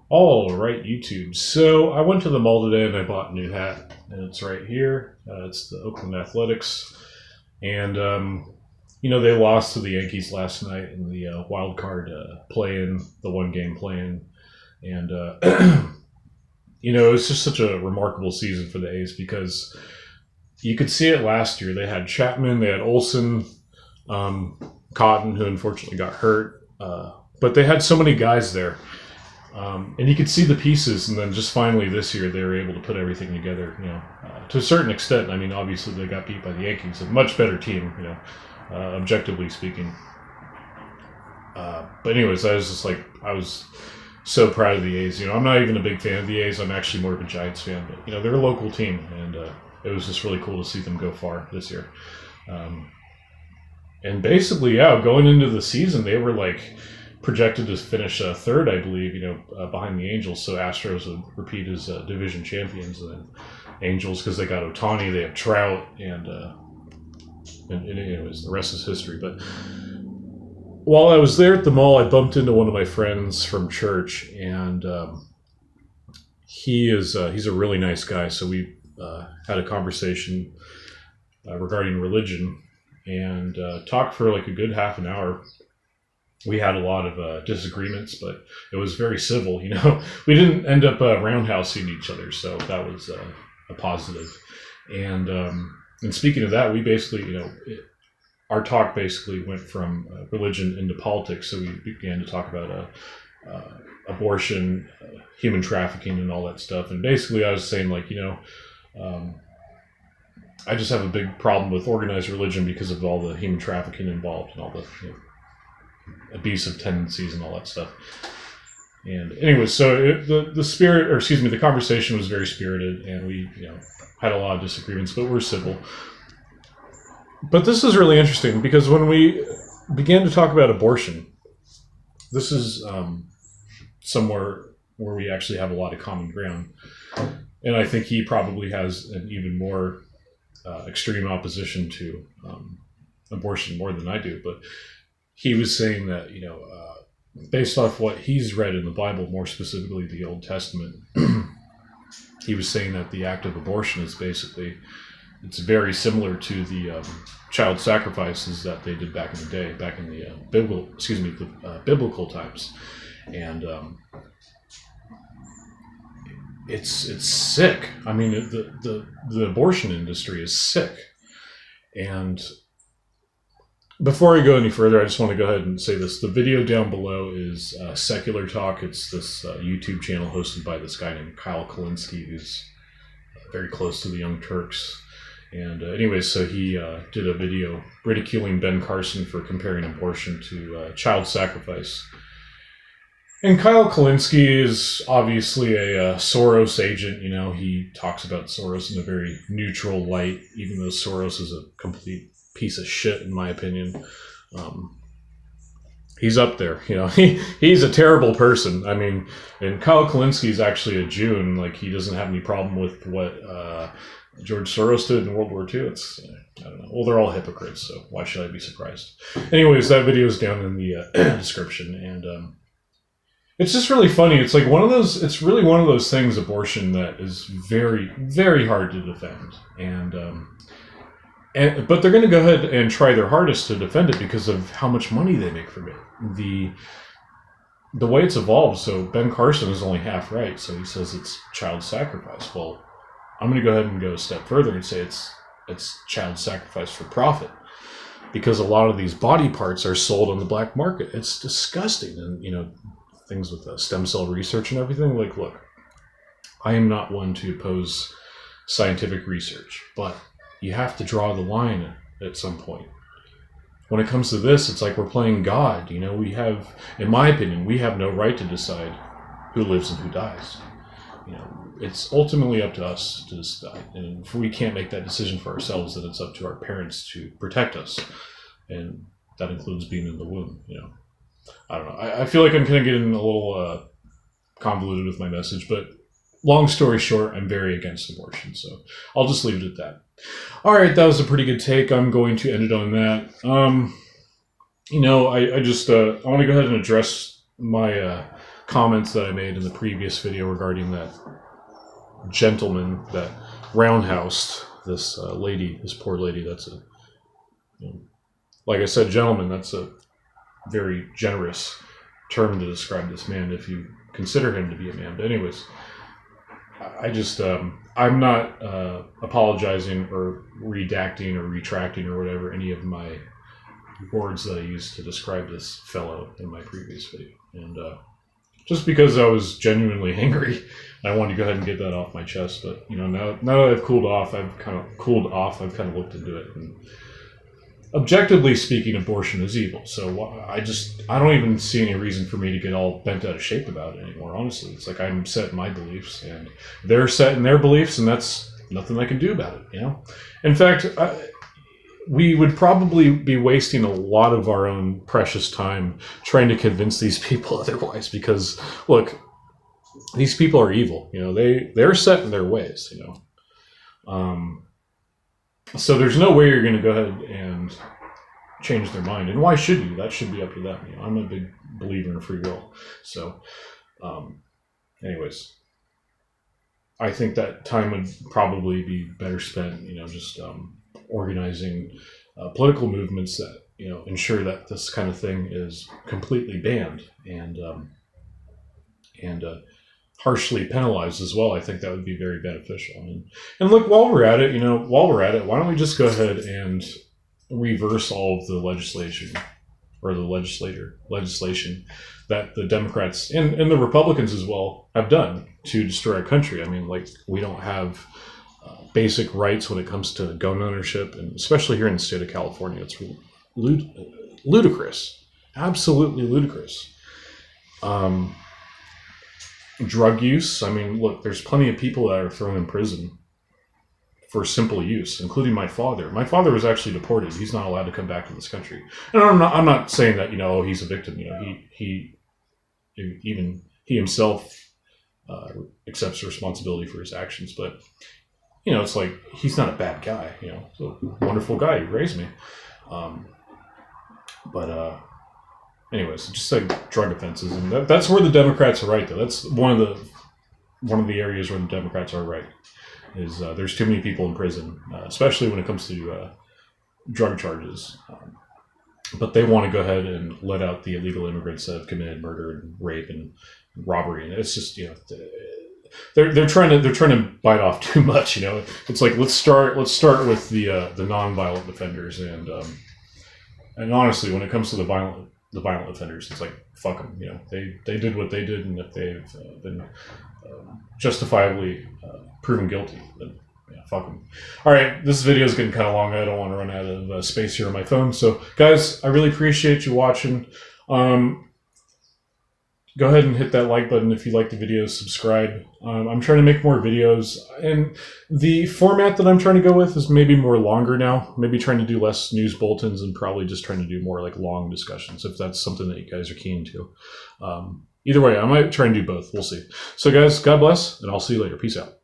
All right, YouTube. So I went to the mall today and I bought a new hat, and it's right here. It's the Oakland Athletics, and they lost to the Yankees last night in the wild card play-in, the one-game play-in, and it's just such a remarkable season for the A's because you could see it last year. They had Chapman, they had Olson, um, Cotton, who unfortunately got hurt, but they had so many guys there. And you could see the pieces, and then just finally this year they were able to put everything together. To a certain extent. I mean, obviously they got beat by the Yankees, a much better team. Objectively speaking. But anyways, I was so proud of the A's. I'm not even a big fan of the A's. I'm actually more of a Giants fan. But they're a local team, and it was just really cool to see them go far this year. And basically, yeah, going into the season, they were projected to finish third, I believe, behind the Angels. So Astros would repeat as division champions, and then Angels, because they got Ohtani, they have Trout, and anyways, the rest is history. But while I was there at the mall, I bumped into one of my friends from church, and he's a really nice guy. So we had a conversation regarding religion, and talked for a good half an hour. We had a lot of disagreements, but it was very civil. We didn't end up roundhousing each other, so that was a positive. And speaking of that, we basically, our talk basically went from religion into politics. So we began to talk about abortion, human trafficking, and all that stuff. And basically, I was saying I just have a big problem with organized religion because of all the human trafficking involved and all the abusive tendencies and all that stuff. And anyway, so the conversation was very spirited, and we had a lot of disagreements, but we're civil. But this is really interesting because when we began to talk about abortion, this is somewhere where we actually have a lot of common ground. And I think he probably has an even more extreme opposition to abortion more than I do. But he was saying that, based off what he's read in the Bible, more specifically the Old Testament, he was saying that the act of abortion is it's very similar to the child sacrifices that they did back in the day, back in the biblical times. And it's sick. I mean, the abortion industry is sick. And before I go any further, I just want to go ahead and say this. The video down below is Secular Talk. It's this YouTube channel hosted by this guy named Kyle Kulinski, who's very close to the Young Turks. And anyways, so he did a video ridiculing Ben Carson for comparing abortion to child sacrifice. And Kyle Kulinski is obviously a Soros agent. He talks about Soros in a very neutral light, even though Soros is a complete piece of shit, in my opinion. He's up there. He's a terrible person. I mean, and Kyle Kulinski is actually a Jew, and he doesn't have any problem with what George Soros did in World War II. I don't know. Well, they're all hypocrites, so why should I be surprised? Anyways, that video is down in the description, and it's just really funny. It's it's really one of those things, abortion, that is very, very hard to defend. But they're going to go ahead and try their hardest to defend it because of how much money they make from it. The way it's evolved, so Ben Carson is only half right. So he says it's child sacrifice. Well, I'm going to go ahead and go a step further and say it's child sacrifice for profit, because a lot of these body parts are sold on the black market. It's disgusting. And, things with stem cell research and everything. Look, I am not one to oppose scientific research, but you have to draw the line at some point. When it comes to this, it's like we're playing God. We have, in my opinion, we have no right to decide who lives and who dies. It's ultimately up to us to decide. And if we can't make that decision for ourselves, then it's up to our parents to protect us. And that includes being in the womb, I don't know. I feel like I'm kind of getting a little convoluted with my message, but long story short, I'm very against abortion, so I'll just leave it at that. All right, that was a pretty good take. I'm going to end it on that. I want to go ahead and address my comments that I made in the previous video regarding that gentleman that roundhoused this lady, this poor lady. That's a, you know, like I said, gentleman, that's a very generous term to describe this man if you consider him to be a man. But anyways, I just, I'm not apologizing or redacting or retracting or whatever any of my words that I used to describe this fellow in my previous video. And just because I was genuinely angry, I wanted to go ahead and get that off my chest. But, you know, now that I've cooled off, I've kind of looked into it. And objectively speaking, abortion is evil. So I don't even see any reason for me to get all bent out of shape about it anymore, honestly. It's like I'm set in my beliefs, and they're set in their beliefs, and that's nothing I can do about it, you know? In fact, we would probably be wasting a lot of our own precious time trying to convince these people otherwise, because, look, these people are evil. You know, they're set in their ways, you know? So there's no way you're going to go ahead and change their mind. And why should you? That should be up to them. You know, I'm a big believer in free will. So, anyways, I think that time would probably be better spent, you know, just organizing political movements that, you know, ensure that this kind of thing is completely banned and harshly penalized as well. I think that would be very beneficial. And look, while we're at it, why don't we just go ahead and reverse all of the legislation or the legislation that the Democrats and the Republicans as well have done to destroy our country. I mean, like, we don't have basic rights when it comes to gun ownership, and especially here in the state of California, it's ludicrous, absolutely ludicrous. Drug use. I mean, look, there's plenty of people that are thrown in prison for simple use, including my father. My father was actually deported. He's not allowed to come back to this country. And I'm not saying that, you know, he's a victim. You know, he himself accepts responsibility for his actions. But, you know, it's like, he's not a bad guy. You know, he's a wonderful guy. He raised me. Anyways, just like drug offenses, and that's where the Democrats are right, though. That's one of the areas where the Democrats are right. Is there's too many people in prison, especially when it comes to drug charges. But they want to go ahead and let out the illegal immigrants that have committed murder and rape and robbery, and it's just, you know, they're trying to bite off too much. You know, it's like let's start with the non-violent offenders, and honestly, when it comes to the violent offenders, it's like, fuck them. You know, they did what they did, and if they've been justifiably proven guilty, then yeah, fuck them. All right, this video is getting kind of long. I don't want to run out of space here on my phone. So, guys, I really appreciate you watching. Go ahead and hit that like button if you like the video. Subscribe. I'm trying to make more videos, and the format that I'm trying to go with is maybe more longer now. Maybe trying to do less news bulletins and probably just trying to do more like long discussions, if that's something that you guys are keen to. Either way, I might try and do both. We'll see. So, guys, God bless, and I'll see you later. Peace out.